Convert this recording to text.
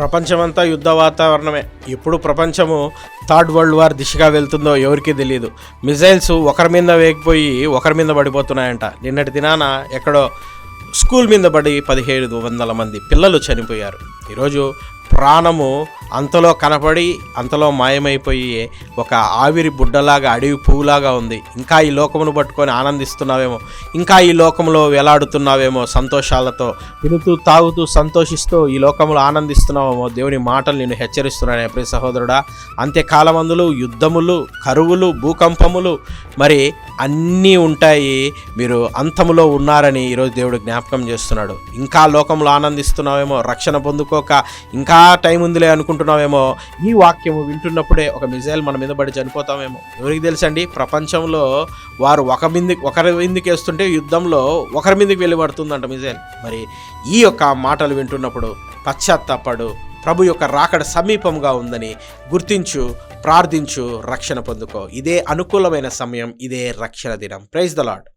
ప్రపంచమంతా యుద్ధ వాతావరణమే. ఇప్పుడు ప్రపంచము థర్డ్ వరల్డ్ వార్ దిశగా వెళ్తుందో ఎవరికీ తెలియదు. మిజైల్స్ ఒకరి మీద వేగిపోయి ఒకరి మీద పడిపోతున్నాయంట. నిన్నటి దినాన ఎక్కడో స్కూల్ మీద పడి 1700 మంది పిల్లలు చనిపోయారు. ఈరోజు ప్రాణము అంతలో కనపడి అంతలో మాయమైపోయి ఒక ఆవిరి బుడ్డలాగా అడవి పువ్వులాగా ఉంది. ఇంకా ఈ లోకమును పట్టుకొని ఆనందిస్తున్నావేమో, ఇంకా ఈ లోకంలో వేలాడుతున్నావేమో, సంతోషాలతో తినుతూ తాగుతూ సంతోషిస్తూ ఈ లోకంలో ఆనందిస్తున్నావేమో. దేవుని మాటలు నేను హెచ్చరిస్తున్నాను ప్రియ సహోదరుడా. అంత్యకాలమందులు యుద్ధములు, కరువులు, భూకంపములు మరి అన్నీ ఉంటాయి. మీరు అంతములో ఉన్నారని ఈరోజు దేవుడు జ్ఞాపకం చేస్తున్నాడు. ఇంకా లోకంలో ఆనందిస్తున్నావేమో, రక్షణ పొందుకోక ఇంకా టైం ఉందిలే అనుకుంటున్నావేమో. ఈ వాక్యము వింటున్నప్పుడే ఒక మిజైల్ మన మీద పడి చనిపోతామేమో. ఎవరికి తెలుసండి? ప్రపంచంలో వారు ఒకరి మీదకి వేస్తుంటే యుద్ధంలో ఒకరి మీదకి వెళ్ళి పడుతుందంట మిజైల్. మరి ఈ యొక్క మాటలు వింటున్నప్పుడు పశ్చాత్తాపడు. ప్రభు యొక్క రాకడ సమీపంగా ఉందని గుర్తించు, ప్రార్థించు, రక్షణ పొందుకో. ఇదే అనుకూలమైన సమయం, ఇదే రక్షణ దినం. Praise the lord.